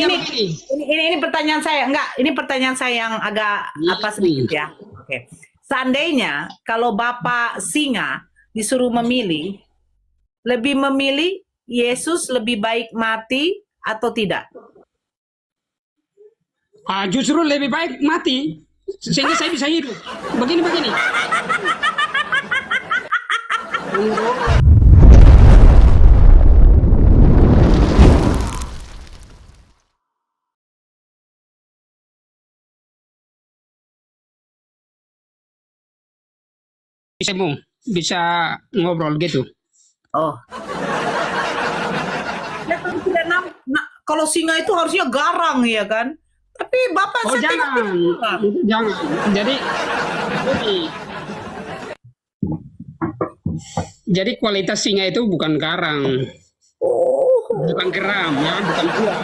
begini. begini. Ini pertanyaan saya. Enggak, ini pertanyaan saya yang agak apa sedikit ya. Oke. Seandainya kalau Bapak singa disuruh memilih, lebih memilih Yesus lebih baik mati atau tidak? Justru lebih baik mati sehingga saya bisa hidup. Begini. Bisa ngobrol gitu. Oh. Ya, kalau tidak kalau singa itu harusnya garang ya kan? Tapi Bapak Oh saya jangan, tengok itu jangan. Jadi kualitas singa itu bukan garang, Oh. bukan geram, ya, bukan buah.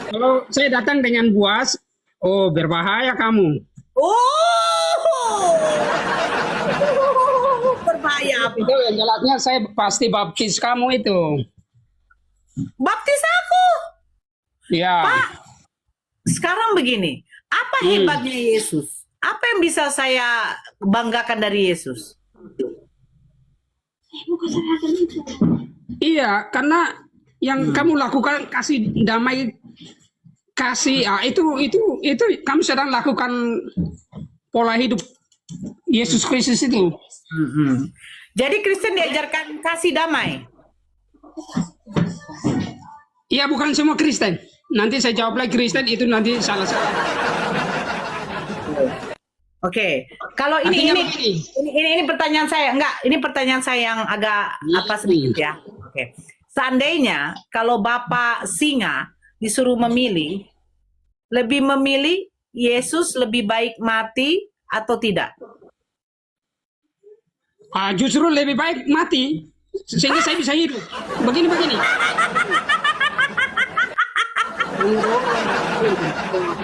Kalau saya datang dengan buas, oh berbahaya kamu. Oh. Berbahaya apa? Itu yang jelasnya saya pasti baptis kamu itu. Baptis aku. Ya. Pak, sekarang begini, apa hebatnya Yesus? Apa yang bisa saya banggakan dari Yesus? Iya, karena yang kamu lakukan kasih damai, kasih itu kamu sedang lakukan pola hidup Yesus Kristus itu. Jadi Kristen diajarkan kasih damai. Iya, bukan semua Kristen. Nanti saya jawab lagi Kristen itu nanti salah. Oke, kalau ini pertanyaan saya, enggak, ini pertanyaan saya yang agak apa sedikit ya. Oke, seandainya kalau Bapak singa disuruh memilih, lebih memilih Yesus lebih baik mati atau tidak? Justru lebih baik mati sehingga saya bisa hidup. Begini.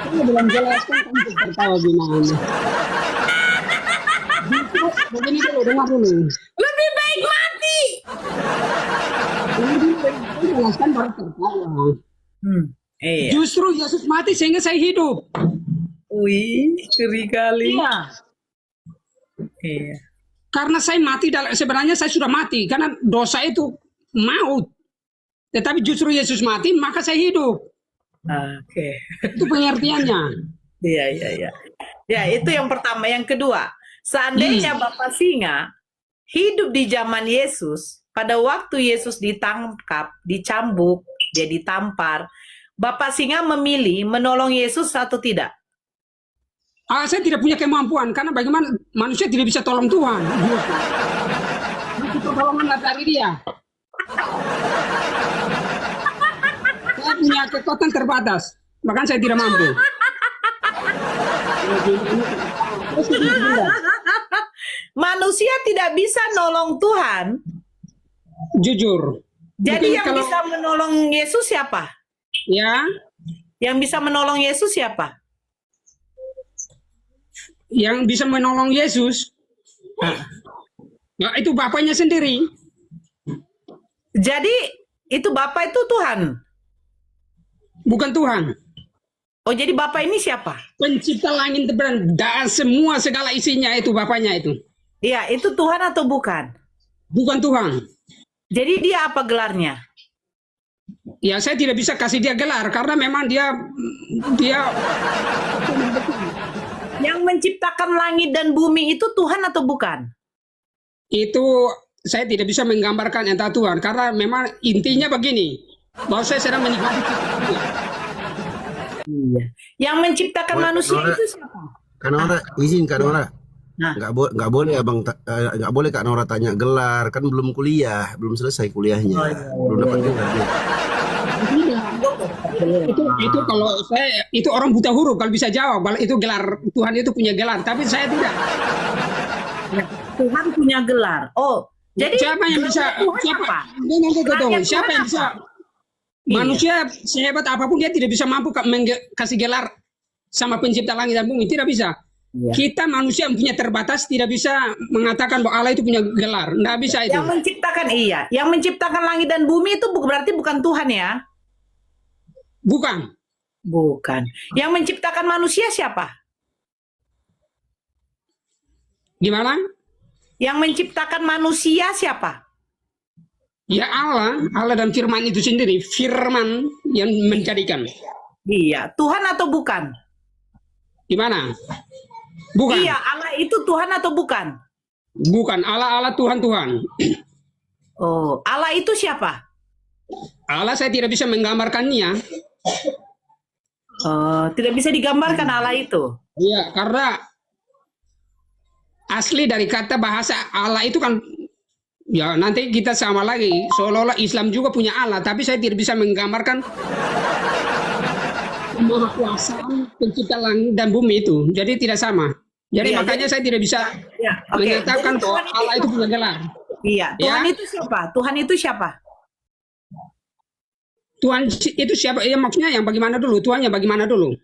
Ini belum jelas kan kamu tertawa gimana? Begini dulu, dengar dulu. Lebih baik mati. Ini jelaskan baru tertawa. Iya. Justru Yesus mati sehingga saya hidup. Wih, ngeri kali. Iya. Iya. Karena saya mati, sebenarnya saya sudah mati karena dosa itu maut. Tetapi justru Yesus mati maka saya hidup. Oke. Itu pengertiannya. Iya. Ya, itu yang pertama. Yang kedua, seandainya Bapak singa hidup di zaman Yesus, pada waktu Yesus ditangkap, dicambuk, dia ditampar, Bapak singa memilih menolong Yesus atau tidak? Saya tidak punya kemampuan karena bagaimana manusia tidak bisa tolong Tuhan. Itu pertolongan dari dia. Saya punya kekuatan terbatas, bahkan saya tidak mampu. Manusia tidak bisa nolong Tuhan. Jujur. Jadi Mungkin yang kalau- bisa menolong Yesus siapa? Ya, Yang bisa menolong Yesus siapa? yang bisa menolong Yesus, itu Bapaknya sendiri. Jadi itu Bapak itu Tuhan. Bukan Tuhan. Oh, jadi Bapak ini siapa? Pencipta langit dan semua segala isinya itu Bapaknya itu. Iya, itu Tuhan atau bukan? Bukan Tuhan. Jadi dia apa gelarnya? Ya saya tidak bisa kasih dia gelar karena memang dia Yang menciptakan langit dan bumi itu Tuhan atau bukan? itu saya tidak bisa menggambarkan entah Tuhan karena memang intinya begini bahwa saya sedang menikmati ciptaan. Iya. Yang menciptakan manusia itu siapa? Kak Nora, izin Kak Nora. Nah. Nggak boleh abang nggak boleh Kak Nora tanya gelar, kan belum kuliah, belum selesai kuliahnya, belum dapat gelar dia. Itu kalau saya itu orang buta huruf kalau bisa jawab kalau itu gelar Tuhan itu punya gelar tapi saya tidak. Tuhan punya gelar. Oh, jadi Siapa yang bisa Tuhan siapa apa? siapa yang bisa Iya. manusia sehebat apapun dia tidak bisa mampu kasih gelar sama pencipta langit dan bumi, tidak bisa. Iya. Kita manusia yang punya terbatas tidak bisa mengatakan bahwa Allah itu punya gelar, tidak bisa itu. Yang menciptakan yang menciptakan langit dan bumi itu berarti bukan Tuhan ya? Bukan. Bukan. Yang menciptakan manusia siapa? Gimana? Yang menciptakan manusia siapa? Ya Allah dan firman itu sendiri, firman yang menjadikan. Iya, Tuhan atau bukan? Gimana? Bukan. Iya, Allah itu Tuhan atau bukan? Bukan, Allah Tuhan. Oh, Allah itu siapa? Allah saya tidak bisa menggambarkannya. Oh, tidak bisa digambarkan Allah itu. Iya, karena asli dari kata bahasa Allah itu kan, ya nanti kita sama lagi, seolah-olah Islam juga punya Allah, tapi saya tidak bisa menggambarkan kemahakuasaan pencipta langit dan bumi itu, jadi tidak sama. Jadi Iya, makanya saya tidak bisa Ya, oke. menyatakan Jadi bahwa Tuhan Allah itu punya gelar. Iya, Tuhan Ya. itu siapa? Tuhan itu siapa? Tuhan itu siapa? Ya maksudnya yang bagaimana dulu? Tuhan yang bagaimana dulu?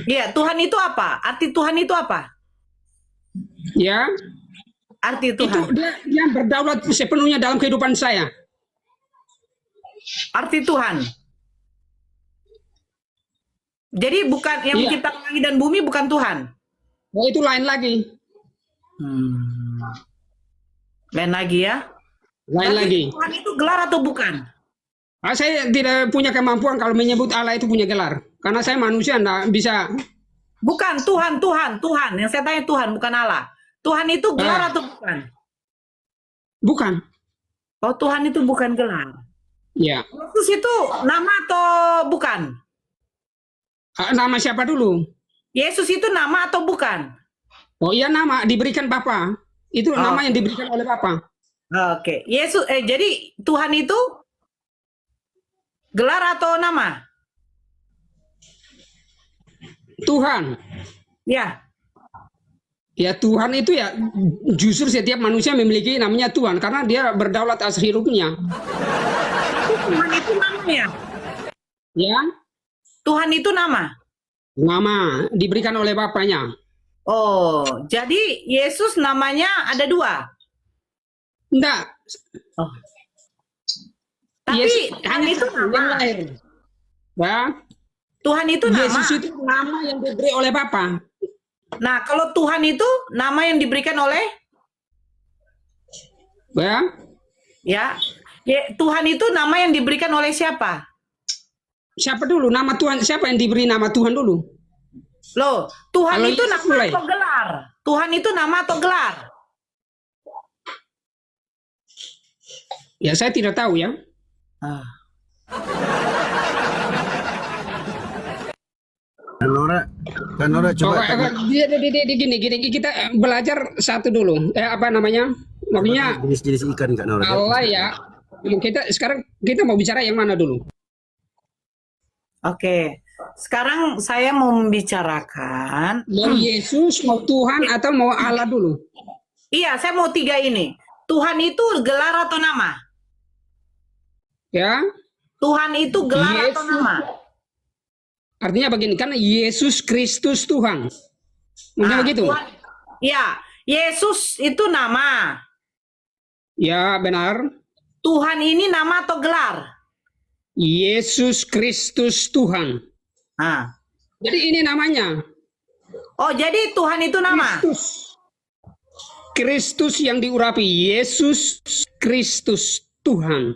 Iya, Tuhan itu apa? Arti Tuhan itu apa? Ya, Arti itu Tuhan. dia yang berdaulat sepenuhnya dalam kehidupan saya. Arti Tuhan. Jadi bukan yang Iya. menciptakan langit dan bumi bukan Tuhan. Oh, itu lain lagi. Lain lagi ya. Lain Berarti lagi. Tuhan itu gelar atau bukan? Saya tidak punya kemampuan kalau menyebut Allah itu punya gelar. Karena saya manusia enggak bisa. Bukan Tuhan. Yang saya tanya Tuhan, bukan Allah. Tuhan itu gelar atau bukan? Bukan. Oh, Tuhan itu bukan gelar. Ya. Yesus itu nama atau bukan? Nama siapa dulu? Yesus itu nama atau bukan? Oh iya, nama diberikan Bapa. Itu nama yang diberikan oleh Bapa. Oke. Yesus jadi Tuhan itu gelar atau nama? Tuhan. Ya. Ya Tuhan itu ya justru setiap manusia memiliki namanya Tuhan karena dia berdaulat atas hidupnya. Tuhan itu namanya. Ya. Tuhan itu nama. Nama diberikan oleh Bapaknya. Oh, jadi Yesus namanya ada dua. Enggak. Oh. Tapi Yesus Tuhan itu yang nama. lahir. Ya. Tuhan itu nama. Yesus itu nama yang diberi oleh Bapa. Nah, kalau Tuhan itu nama yang diberikan oleh Ya. Tuhan itu nama yang diberikan oleh siapa? Siapa dulu nama Tuhan? Siapa yang diberi nama Tuhan dulu? Loh, Tuhan Kalau itu Yesus nama mulai. atau gelar? Tuhan itu nama atau gelar? Ya saya tidak tahu ya. Kan Nora coba Gini kita belajar satu dulu. Apa namanya? Maksudnya jenis-jenis ikan Kak Nora. Allah ya. Sekarang kita mau bicara yang mana dulu? Oke. Sekarang saya mau membicarakan. Mau Yesus, mau Tuhan, atau mau Allah dulu? Iya, saya mau tiga ini. Tuhan itu gelar atau nama? Ya. Tuhan itu gelar Yesus. atau nama? Artinya begini, karena Yesus Kristus Tuhan. Maksudnya begitu? Iya, Yesus itu nama. Ya, benar. Tuhan ini nama atau gelar? Yesus Kristus Tuhan. Nah. Jadi ini namanya. Oh, jadi Tuhan itu nama? Kristus yang diurapi. Yesus Kristus Tuhan.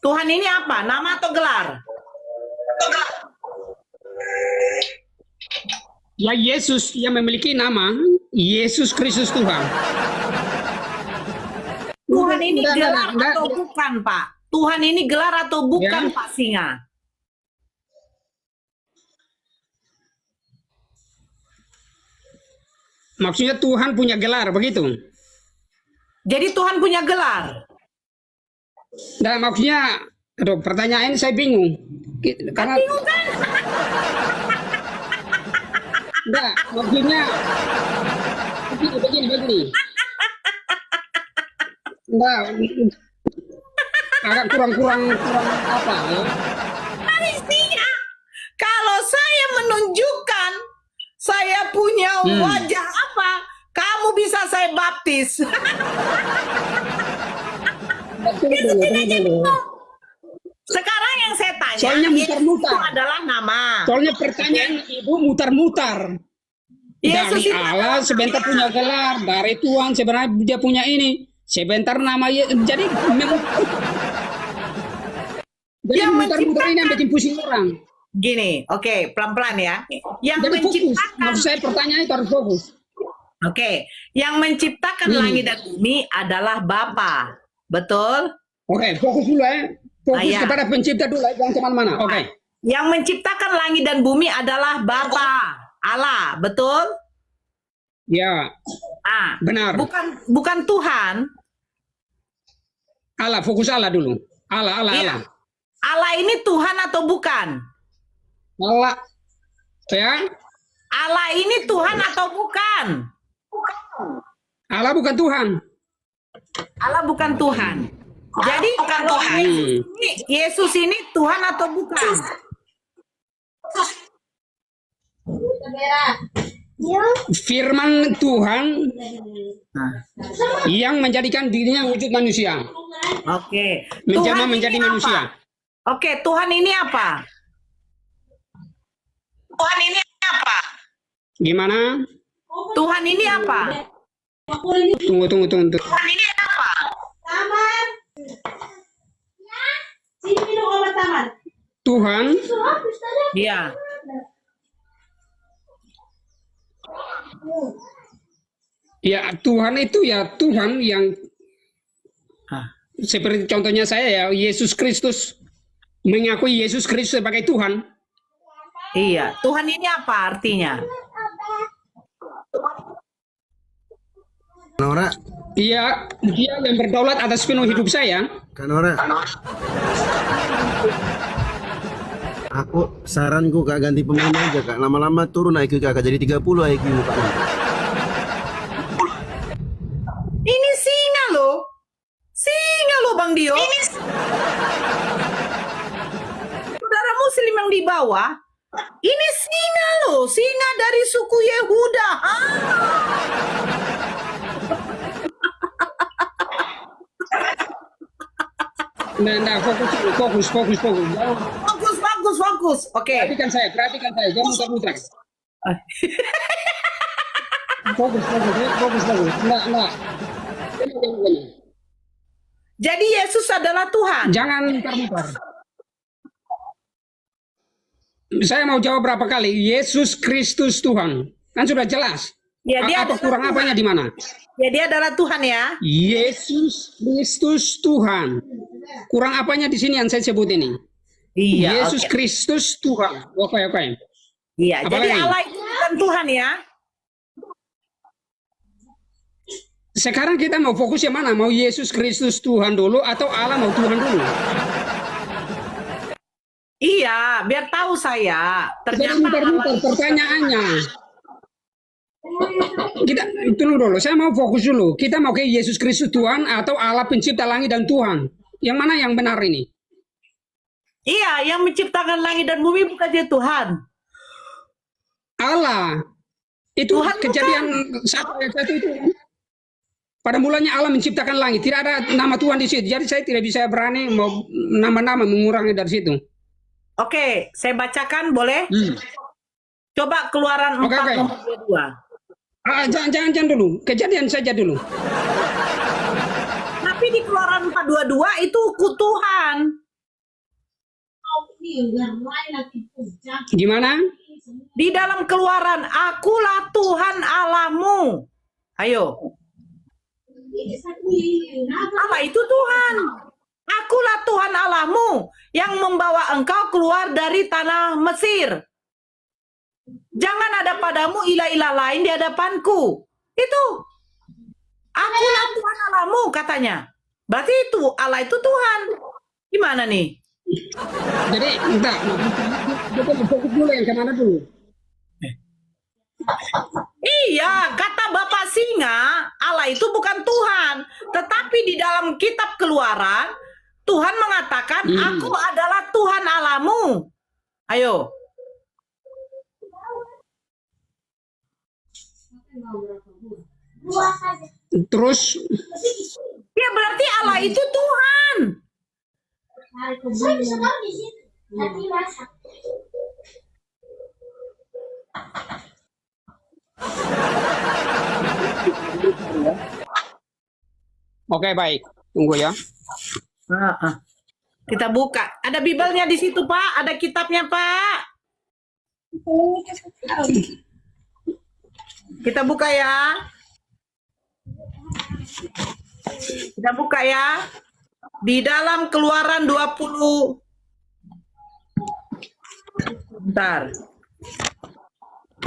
Tuhan ini apa? Nama atau gelar? Ya Yesus yang memiliki nama. Yesus Kristus Tuhan. Tuhan ini gelar atau bukan, Pak? Tuhan ini gelar atau bukan, Ya. Pak Singa? Maksudnya Tuhan punya gelar, begitu? Jadi Tuhan punya gelar. Dan maksudnya, aduh, pertanyaan saya bingung. Karena Bingung kan? enggak, maksudnya begini. Enggak, agak kurang apa ya? Singa, kalau saya menunjukkan saya punya wajah apa, kamu bisa saya baptis. Tunggu dulu. Sekarang yang saya tanya, katanya Soalnya Yesus mutar-mutar. itu adalah nama. Soalnya pertanyaan ibu mutar-mutar. Yesus Dari itu Allah sebentar punya gelar, dari Tuhan sebenarnya dia punya ini. Sebentar nama jadi Yang mutar-mutar ini yang bikin pusing orang. Gini, oke, pelan-pelan ya. Yang Jadi fokus. menciptakan, Maksud saya pertanyaan itu harus fokus. oke, yang menciptakan langit dan bumi adalah Bapa, betul? Oke, fokus dulu ya. Fokus Iya. kepada pencipta dulu, jangan kemana-mana. Oke. Yang menciptakan langit dan bumi adalah Bapa, Allah, betul? Ya, Ah, benar. bukan Tuhan. Allah, fokus Allah dulu. Allah. Iya. Allah ini Tuhan atau bukan? Allah. Ya, Allah ini Tuhan atau bukan? Allah bukan Tuhan. Allah bukan Tuhan. Jadi kalau Yesus ini Tuhan atau bukan? Firman Tuhan Nah, yang menjadikan dirinya wujud manusia. oke. Menjelma Tuhan menjadi ini apa? manusia. Oke, Tuhan ini apa? Tuhan ini apa? Gimana? Tuhan ini apa? Tunggu. Tuhan ini apa? Tuhan Iya. ya Tuhan itu ya Tuhan yang Hah. seperti contohnya saya ya Yesus Kristus mengakui Yesus Kristus sebagai Tuhan. Iya. Tuhan ini apa artinya? Nora, Dia yang berdaulat atas penuh hidup saya. Kak Nora. Aku saranku Kak ganti pemain aja Kak. Lama-lama turun IQ Kakak jadi 30 IQ Kak. Ini singa loh. Singa loh Bang Dio. Saudara muslim yang di bawah. Ini singa loh. Singa dari suku Yehuda. Nah, fokus. Jangan Fokus. Oke. perhatikan saya, jangan muter-muter. Fokus. Nah. Jadi Yesus adalah Tuhan. Jangan muter-muter. Saya mau jawab berapa kali? Yesus Kristus Tuhan. Kan sudah jelas. Ya, dia Apa adalah kurang Tuhan. apanya di mana? Ya, dia adalah Tuhan ya. Yesus Kristus Tuhan. Kurang apanya di sini yang saya sebut ini? Iya. Yesus oke. Kristus Tuhan. Oke. Iya. Apa Jadi lagi? Allah itu bukan Tuhan ya. Sekarang kita mau fokus yang mana? Mau Yesus Kristus Tuhan dulu atau Allah mau Tuhan dulu? Iya, biar tahu saya. Jadi Ternyata muter-muter Allah- pertanyaannya. Kita dulu. Saya mau fokus dulu. Kita mau ke Yesus Kristus Tuhan atau Allah pencipta langit dan Tuhan? Yang mana yang benar ini? Iya, yang menciptakan langit dan bumi bukan dia Tuhan. Allah. Itu Tuhan kejadian 1 itu. Pada mulanya Allah menciptakan langit. Tidak ada nama Tuhan di situ. Jadi saya tidak bisa berani mau nama-nama mengurangi dari situ. Oke, saya bacakan boleh? Hmm. Coba Keluaran 4 Oke. nomor 22. Jangan dulu. Kejadian saja dulu. Tapi di Keluaran 4:22 itu Tuhan. Gimana? Di dalam Keluaran, akulah Tuhan Allahmu. Ayo. Allah itu Tuhan. Akulah Tuhan Allahmu yang membawa engkau keluar dari tanah Mesir. Jangan ada padamu ilah-ilah lain di hadapanku. Itu. Akulah Tuhan Allahmu katanya. Berarti itu Allah itu Tuhan. Gimana nih? Jadi entar kita fokus dulu yang kemana dulu? Iya, kata Bapak Singa, Allah itu bukan Tuhan. Tetapi di dalam kitab Keluaran, Tuhan mengatakan, aku adalah Tuhan Allahmu. Ayo. Terus Ya berarti Allah itu Tuhan. Oke, baik. Tunggu ya. Ah, ah. Kita buka. Ada Bible-nya di situ, Pak. Ada kitabnya, Pak. Kita buka ya. Kita buka ya. Di dalam Keluaran 20. Bentar.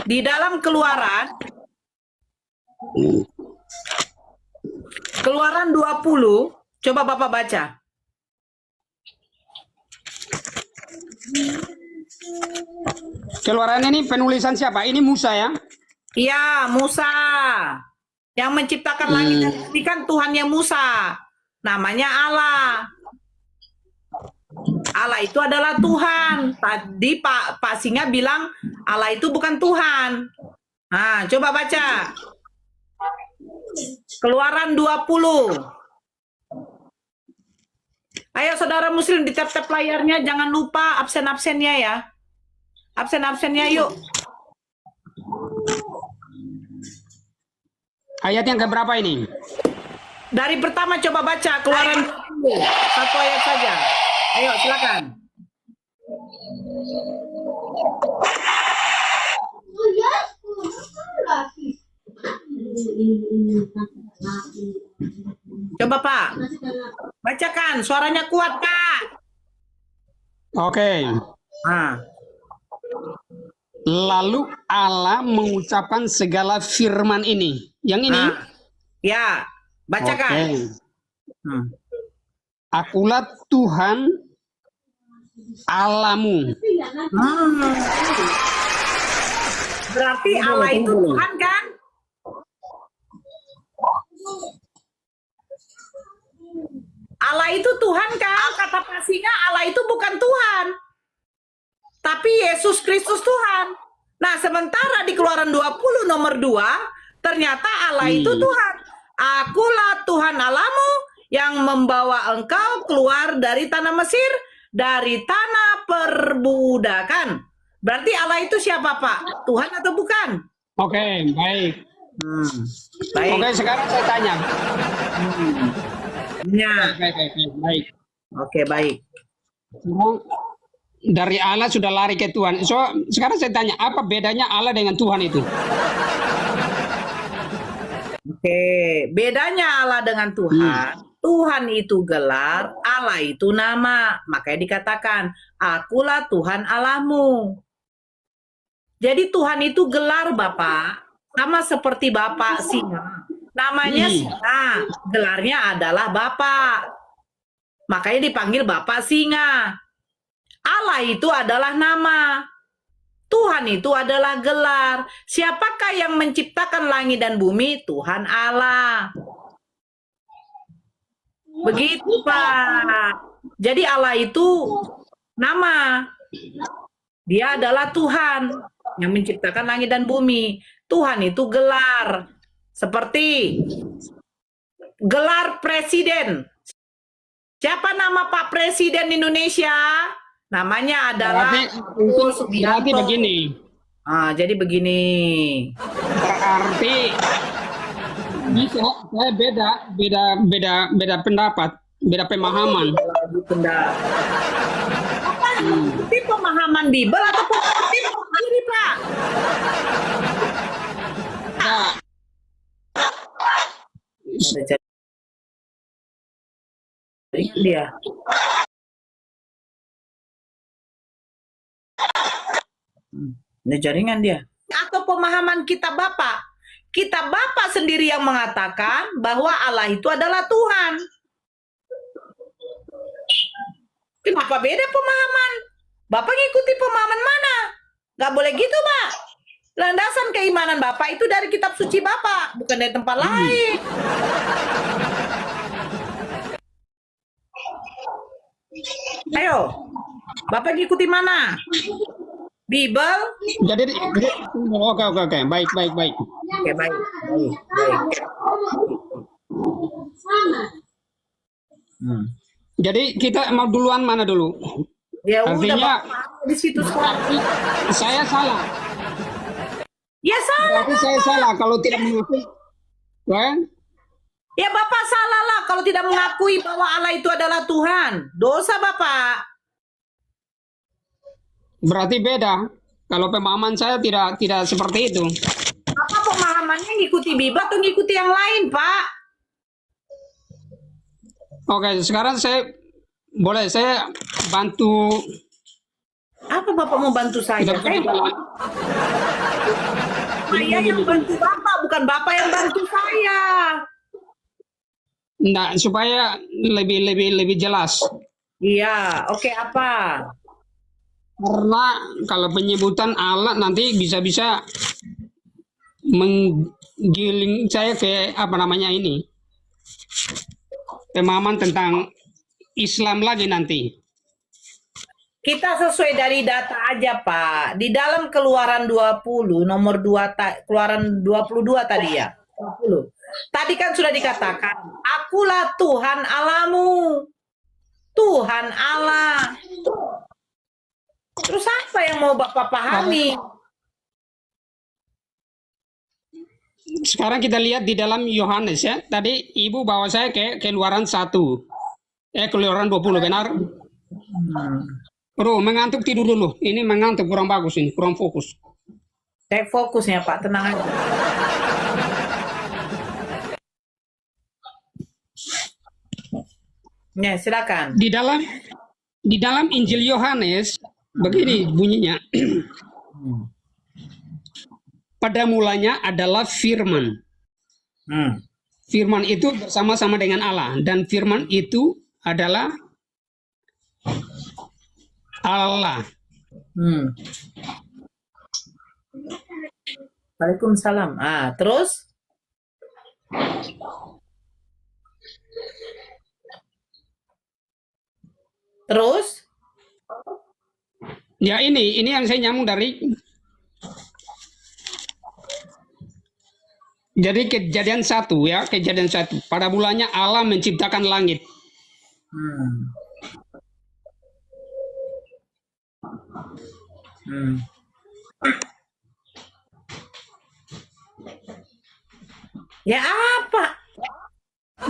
Di dalam Keluaran 20, coba Bapak baca. Keluaran ini penulisan siapa? Ini Musa ya? Iya, Musa. Yang menciptakan langit dan bumi kan Tuhannya Musa. Namanya Allah. Allah itu adalah Tuhan. Tadi Pak Singa bilang Allah itu bukan Tuhan. Nah, coba baca. Keluaran 20. Ayo saudara muslim di tap-tap layarnya, jangan lupa absen-absennya ya. Absen-absennya yuk. Ayat yang keberapa ini? Dari pertama coba baca Keluaran 20. Satu ayat saja. Ayo silakan. Coba Pak. Bacakan, suaranya kuat Pak. Oke. Nah, Lalu Allah mengucapkan segala firman ini. Yang ini? ya, bacakan. Oke. Hmm. Akulah Tuhan Allahmu. Berarti Allah itu Tuhan kan? Allah itu Tuhan kan? Kata Pak Singa, Allah itu bukan Tuhan. Tapi Yesus Kristus Tuhan. Nah, sementara di Keluaran 20 nomor 2, ternyata Allah itu Tuhan. Akulah Tuhan Allahmu yang membawa engkau keluar dari tanah Mesir, dari tanah perbudakan. Berarti Allah itu siapa, Pak? Tuhan atau bukan? Oke, baik. Baik. Oke, sekarang saya tanya. Ya. Baik. Oke, baik. Sekarang dari Allah sudah lari ke Tuhan. So, sekarang saya tanya, apa bedanya Allah dengan Tuhan itu? Oke, bedanya Allah dengan Tuhan. Tuhan itu gelar, Allah itu nama. Makanya dikatakan, akulah Tuhan Allahmu. Jadi Tuhan itu gelar, Bapak. Sama seperti Bapak Singa. Namanya Singa, gelarnya adalah Bapak. Makanya dipanggil Bapak Singa. Allah itu adalah nama. Tuhan itu adalah gelar. Siapakah yang menciptakan langit dan bumi? Tuhan Allah. Begitu, Pak. Jadi Allah itu nama. Dia adalah Tuhan yang menciptakan langit dan bumi. Tuhan itu gelar. Seperti gelar presiden. Siapa nama Pak Presiden Indonesia? Namanya adalah berarti begini. Jadi begini. Berarti bisa saya beda pendapat, beda pemahaman. Ini pemahaman Bible atau pemahaman ini, Pak? Dia. Ini jaringan dia. Atau pemahaman kita Bapak. Kita Bapak sendiri yang mengatakan bahwa Allah itu adalah Tuhan. Kenapa beda pemahaman? Bapak ngikuti pemahaman mana? Gak boleh gitu, Pak. Landasan keimanan Bapak itu dari kitab suci Bapak, bukan dari tempat lain. Ayo, Bapak ngikuti mana? Bible. Jadi oke. Baik. Oke, baik. Jadi kita mau duluan mana dulu? Ya udah Artinya Bapak di situ sekarang. berarti saya salah. Ya salah. Berarti saya salah kalau tidak mengakui. Kan? Ya Bapak salah lah kalau tidak mengakui bahwa Allah itu adalah Tuhan. Dosa Bapak. Berarti beda. Kalau pemahaman saya tidak seperti itu. Apa pemahamannya ngikuti Bible atau ngikuti yang lain, Pak? Oke, sekarang saya bantu. Apa Bapak mau bantu saya? Tidak Saya yang bantu Bapak, bukan Bapak yang bantu saya. Nah, supaya lebih jelas. Iya, oke apa? Karena kalau penyebutan Allah nanti bisa-bisa menggiling saya ke apa namanya ini. Pemahaman tentang Islam lagi nanti. Kita sesuai dari data aja, Pak. Di dalam Keluaran 20, nomor 2, Keluaran 22 tadi ya. 20. Tadi kan sudah dikatakan, akulah Tuhan Allahmu. Tuhan Allah. Terus apa yang mau Bapak pahami? Sekarang kita lihat di dalam Yohanes ya. Tadi Ibu bawa saya ke Keluaran 1. Keluaran 20 benar? Bro, mengantuk tidur dulu. Ini mengantuk kurang bagus ini, kurang fokus. Cek fokusnya Pak, tenang aja. Ya, silakan. Di dalam Injil Yohanes begini bunyinya. Pada mulanya adalah firman. Firman itu bersama-sama dengan Allah dan firman itu adalah Allah. Waalaikumsalam. Terus? Terus? Ya ini yang saya nyambung dari jadi kejadian 1 ya, kejadian 1. Pada mulanya Allah menciptakan langit. Ya apa?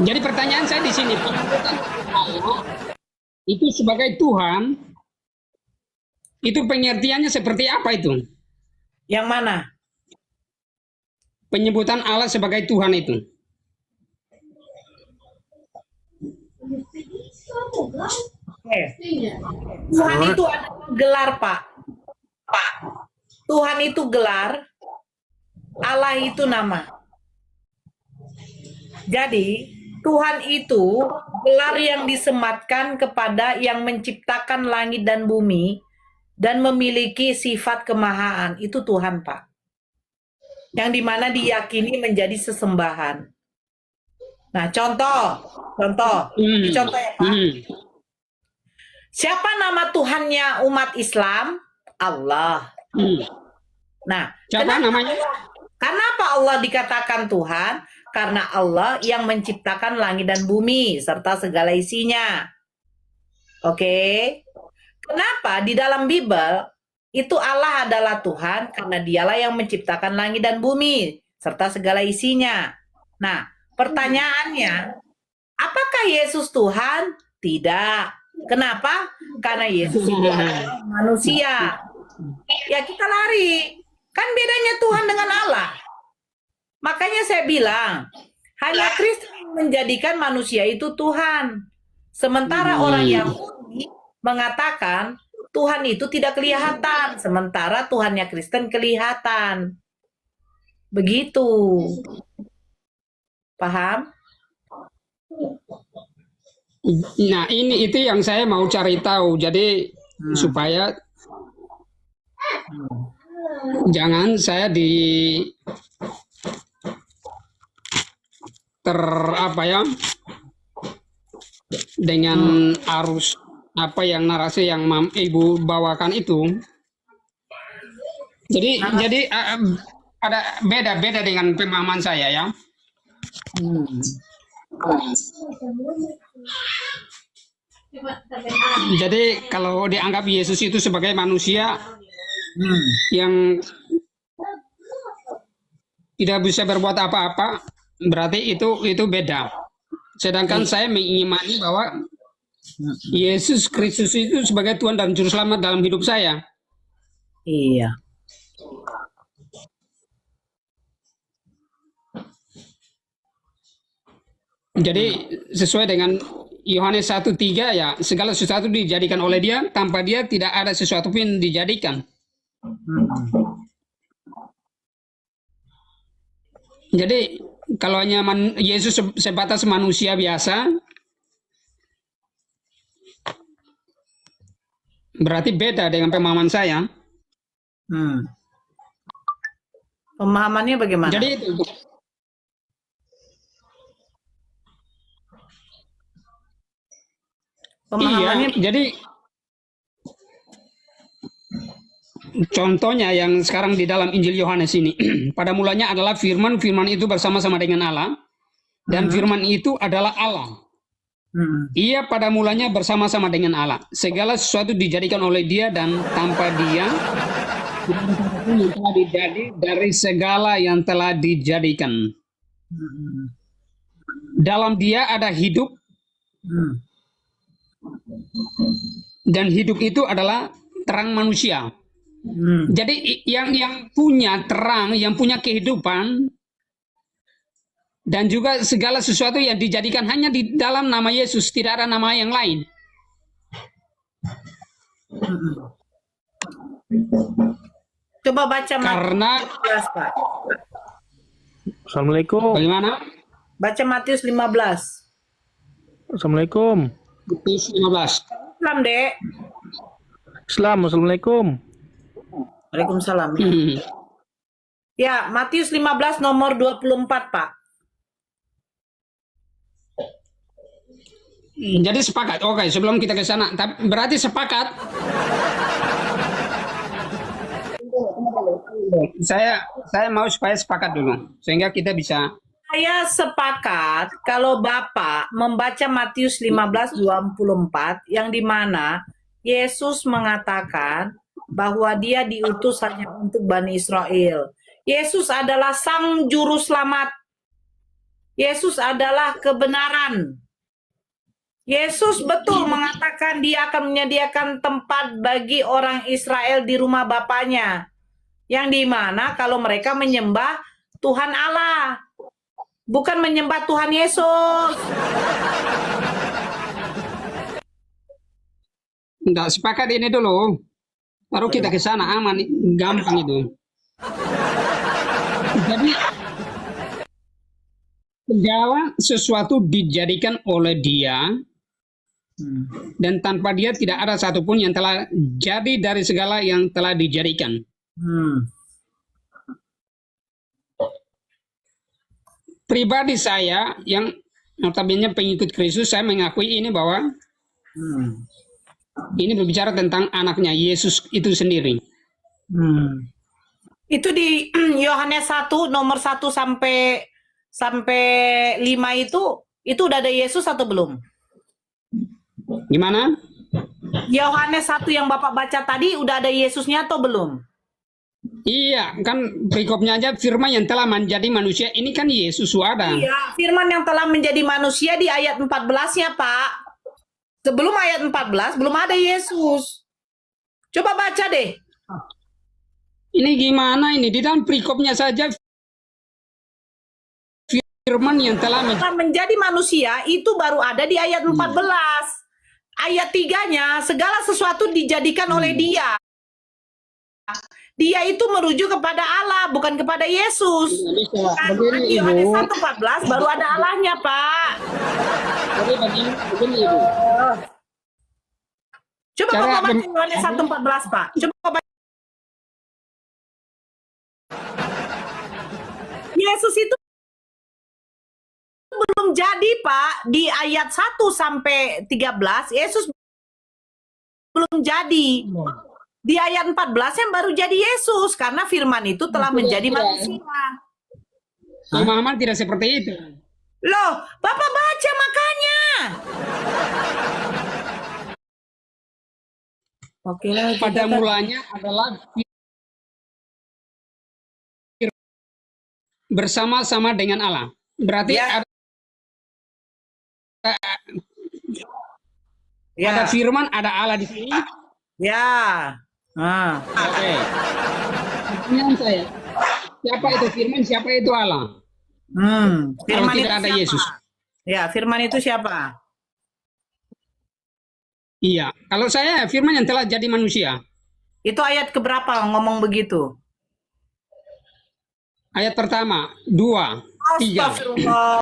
Jadi pertanyaan saya di sini, Allah itu sebagai Tuhan, itu pengertiannya seperti apa itu? Yang mana? Penyebutan Allah sebagai Tuhan itu. Tuhan itu adalah gelar, Pak. Tuhan itu gelar, Allah itu nama. Jadi, Tuhan itu gelar yang disematkan kepada yang menciptakan langit dan bumi dan memiliki sifat kemahaan. Itu Tuhan, Pak. Yang dimana diyakini menjadi sesembahan. Nah, contoh ya, Pak. Siapa nama Tuhannya umat Islam? Allah. Nah, Siapa namanya? Kenapa Allah dikatakan Tuhan? Karena Allah yang menciptakan langit dan bumi serta segala isinya. Oke. Kenapa di dalam Bible itu Allah adalah Tuhan? Karena dialah yang menciptakan langit dan bumi serta segala isinya. Nah, pertanyaannya, apakah Yesus Tuhan? Tidak. Kenapa? Karena Yesus itu adalah manusia. Ya kita lari. Kan bedanya Tuhan dengan Allah. Makanya saya bilang, hanya Kristus yang menjadikan manusia itu Tuhan. Sementara orang Yahudi mengatakan Tuhan itu tidak kelihatan, sementara Tuhannya Kristen kelihatan. Begitu. Paham? Nah, itu yang saya mau cari tahu. Jadi supaya jangan saya dengan arus apa yang narasi yang Ibu bawakan itu. Jadi ada beda dengan pemahaman saya ya. Jadi kalau dianggap Yesus itu sebagai manusia yang tidak bisa berbuat apa-apa, berarti itu beda. Sedangkan saya mengimani bahwa Yesus Kristus itu sebagai Tuhan dan Juru Selamat dalam hidup saya. Iya. Jadi sesuai dengan Yohanes 1:3 ya, segala sesuatu dijadikan oleh Dia, tanpa Dia tidak ada sesuatu pun dijadikan. Jadi kalau hanya Yesus sebatas manusia biasa, berarti beda dengan pemahaman saya. Pemahamannya bagaimana? Jadi itu. Pemahamannya Iya, jadi contohnya yang sekarang di dalam Injil Yohanes ini, pada mulanya adalah firman, firman itu bersama-sama dengan Allah, dan firman itu adalah Allah. Ia pada mulanya bersama-sama dengan Allah. Segala sesuatu dijadikan oleh Dia, dan tanpa Dia tidak ada satupun yang telah dijadi dari segala yang telah dijadikan. Dalam Dia ada hidup, dan hidup itu adalah terang manusia. Jadi yang punya terang, yang punya kehidupan, dan juga segala sesuatu yang dijadikan hanya di dalam nama Yesus, tidak ada nama yang lain. coba baca Karena Matius 15, Pak. Assalamualaikum. bagaimana? Baca Matius 15. Assalamualaikum. Matius 15. Islam, Dek. Islam. Assalamualaikum. Waalaikumsalam. Ya, Matius 15 nomor 24, Pak. Jadi sepakat. Oke, sebelum kita ke sana, berarti sepakat. Saya mau supaya sepakat dulu, sehingga kita bisa. Saya sepakat kalau Bapak membaca Matius 15:24 yang dimana Yesus mengatakan bahwa Dia diutus hanya untuk Bani Israel. Yesus adalah Sang Juru Selamat. Yesus adalah kebenaran. Yesus betul mengatakan Dia akan menyediakan tempat bagi orang Israel di rumah Bapaknya. Yang dimana kalau mereka menyembah Tuhan Allah, bukan menyembah Tuhan Yesus. Enggak, sepakat ini dulu. Baru kita ke sana, aman, gampang itu. Jadi segala sesuatu dijadikan oleh Dia, dan tanpa Dia tidak ada satupun yang telah jadi dari segala yang telah dijadikan. Pribadi saya yang notabene pengikut Kristus, saya mengakui ini bahwa ini berbicara tentang anaknya Yesus itu sendiri. Itu di Yohanes 1 nomor 1 sampai 5 itu udah ada Yesus atau belum? Gimana? Yohanes 1 yang Bapak baca tadi udah ada Yesusnya atau belum? Iya, kan perikopnya aja firman yang telah menjadi manusia, ini kan Yesus ada. Iya, firman yang telah menjadi manusia di ayat 14-nya, Pak. Sebelum ayat 14 belum ada Yesus. Coba baca deh. Ini gimana ini? Di dalam perikopnya saja firman yang telah Menjadi manusia itu baru ada di ayat 14. Ayat 3-nya segala sesuatu dijadikan oleh Dia. Dia itu merujuk kepada Allah, bukan kepada Yesus. Kan di Yohanes 1:14 baru ada Allahnya, Pak. Begini, Ibu. Coba Bapak baca Yohanes 1:14, Pak. Coba baca. Yesus itu belum jadi, Pak. Di ayat 1 sampai 13, Yesus belum jadi. Di ayat 14 yang baru jadi Yesus, karena firman itu telah menjadi manusia. Pemahaman tidak seperti itu. Loh, Bapak baca makanya. Oke lah. pada mulanya adalah bersama-sama dengan Allah. Berarti Ya. ada Ya. firman, ada Allah di sini. Ya. Oke. Pertanyaan saya, siapa itu firman, siapa itu Allah? Kalau Firman tidak itu ada siapa? Yesus. Ya, firman itu siapa? Iya, kalau saya firman yang telah jadi manusia. Itu ayat keberapa ngomong begitu? Ayat pertama, 2, 3. Astagfirullah.